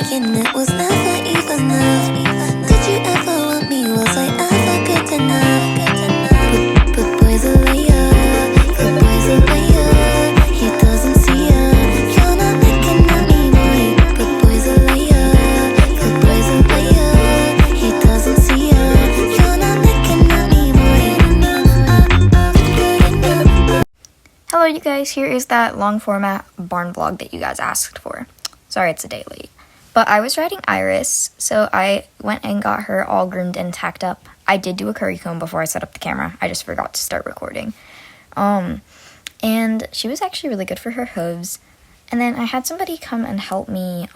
trying, it was never even enough. Did you ever want me? Was I ever good enough? But boys are liar, but boys are liar. He doesn't see ya. You're not looking at me, boy. But boys are liar, but boys are liar. He doesn't see ya. You're not looking at me, boy. Hello you guys, here is that long format barn vlog that you guys asked for. Sorry it's a day late. But I was riding Iris, so I went and got her all groomed and tacked up. I did do a curry comb before I set up the camera. I just forgot to start recording. And she was actually really good for her hooves. And then I had somebody come and help me,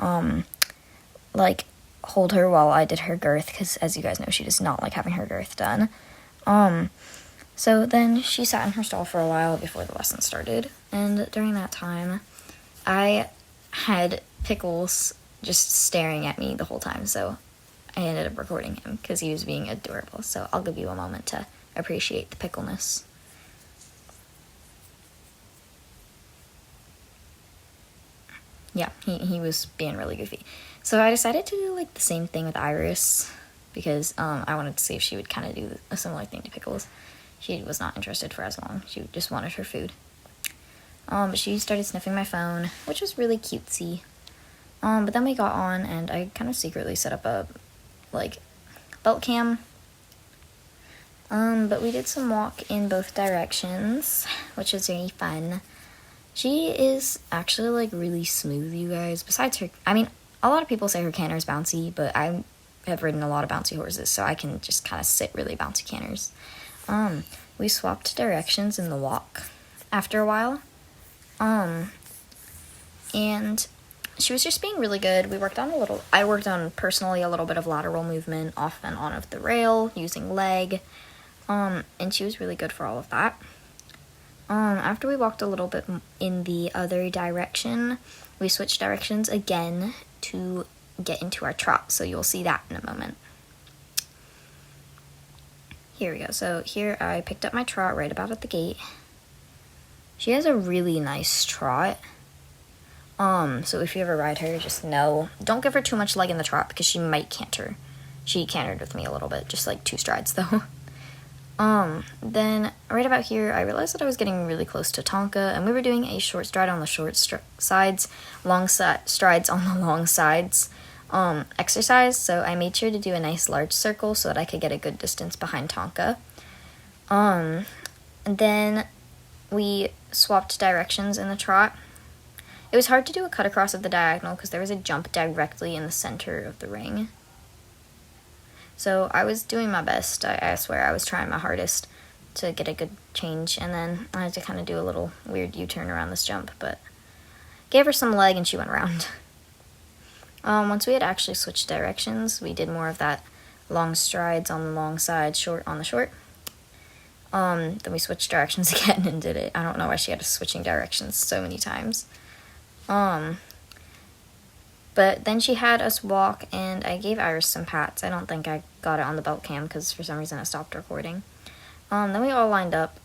like, hold her while I did her girth, because as you guys know, she does not like having her girth done. So then she sat in her stall for a while before the lesson started, and during that time, I had Pickles just staring at me the whole time, so I ended up recording him because he was being adorable. So I'll give you a moment to appreciate the pickleness. Yeah, he was being really goofy. So I decided to do like the same thing with Iris because I wanted to see if she would kind of do a similar thing to Pickles. She was not interested for as long. She just wanted her food. But she started sniffing my phone, which was really cutesy. But then we got on, and I kind of secretly set up a, like, belt cam. But we did some walk in both directions, which was very fun. She is actually, like, really smooth, you guys. Besides her, I mean, a lot of people say her canter is bouncy, but I have ridden a lot of bouncy horses, so I can just kind of sit really bouncy canters. We swapped directions in the walk after a while. And she was just being really good. I worked on personally a little bit of lateral movement off and on of the rail using leg. And she was really good for all of that. After we walked a little bit in the other direction, we switched directions again to get into our trot. So you'll see that in a moment. Here we go. So here I picked up my trot right about at the gate. She has a really nice trot. So if you ever ride her, just know, don't give her too much leg in the trot because she might canter. She cantered with me a little bit, just like 2 strides though. Then right about here, I realized that I was getting really close to Tonka, and we were doing a short stride on the short sides, long strides on the long sides exercise. So I made sure to do a nice large circle so that I could get a good distance behind Tonka. And then we swapped directions in the trot. It was hard to do a cut across of the diagonal because there was a jump directly in the center of the ring. So I was doing my best. I swear I was trying my hardest to get a good change, and then I had to kind of do a little weird U-turn around this jump, but gave her some leg and she went around. Once we had actually switched directions, we did more of that long strides on the long side, short on the short. Then we switched directions again and did it. I don't know why she had us switching directions so many times. But then she had us walk, and I gave Iris some pats. I don't think I got it on the belt cam because for some reason I stopped recording. Then we all lined up,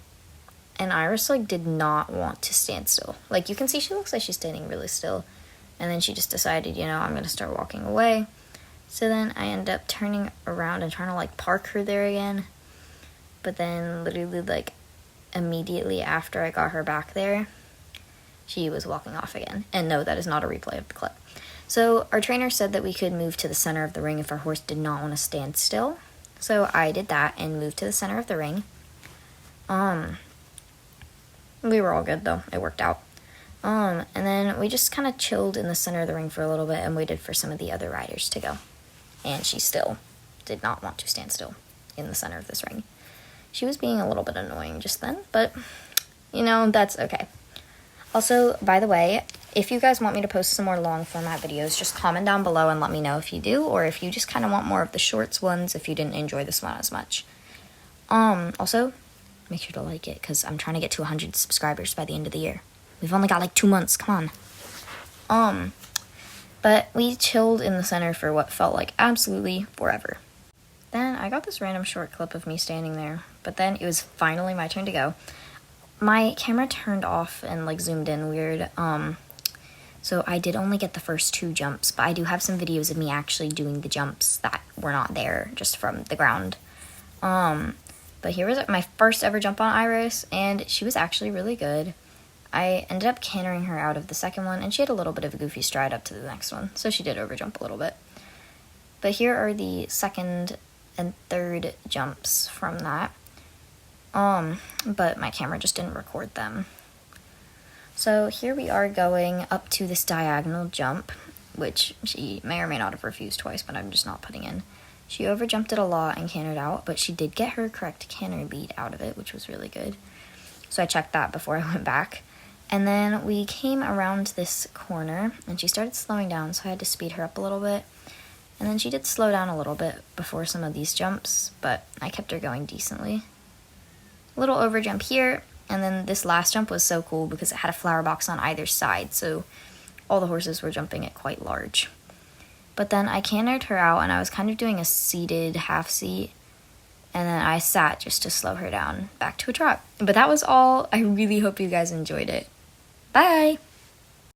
and Iris, like, did not want to stand still. Like, you can see she looks like she's standing really still. And then she just decided, you know, I'm going to start walking away. So then I ended up turning around and trying to, like, park her there again. But then literally, like, immediately after I got her back there, she was walking off again. And no, that is not a replay of the clip. So our trainer said that we could move to the center of the ring if our horse did not want to stand still. So I did that and moved to the center of the ring. We were all good though. It worked out. And then we just kind of chilled in the center of the ring for a little bit and waited for some of the other riders to go. And she still did not want to stand still in the center of this ring. She was being a little bit annoying just then, but, you know, that's okay. Also, by the way, if you guys want me to post some more long format videos, just comment down below and let me know if you do, or if you just kind of want more of the shorts ones if you didn't enjoy this one as much. Also, make sure to like it, because I'm trying to get to 100 subscribers by the end of the year. We've only got like 2 months, come on. But we chilled in the center for what felt like absolutely forever. Then I got this random short clip of me standing there, but then it was finally my turn to go. My camera turned off and like zoomed in weird, So I did only get the first 2 jumps, but I do have some videos of me actually doing the jumps that were not there, just from the ground. But here was my first ever jump on Iris, and she was actually really good. I ended up cantering her out of the second one, and she had a little bit of a goofy stride up to the next one, so she did overjump a little bit. But here are the second and third jumps from that. But my camera just didn't record them. So here we are going up to this diagonal jump, which she may or may not have refused twice, but I'm just not putting in. She overjumped it a lot and cantered out, but she did get her correct canter lead out of it, which was really good. So I checked that before I went back. And then we came around this corner, and she started slowing down, so I had to speed her up a little bit. And then she did slow down a little bit before some of these jumps, but I kept her going decently. A little overjump here, and then this last jump was so cool because it had a flower box on either side, so all the horses were jumping it quite large. But then I cantered her out, and I was kind of doing a seated half seat, and then I sat just to slow her down back to a trot. But that was all. I really hope you guys enjoyed it. Bye!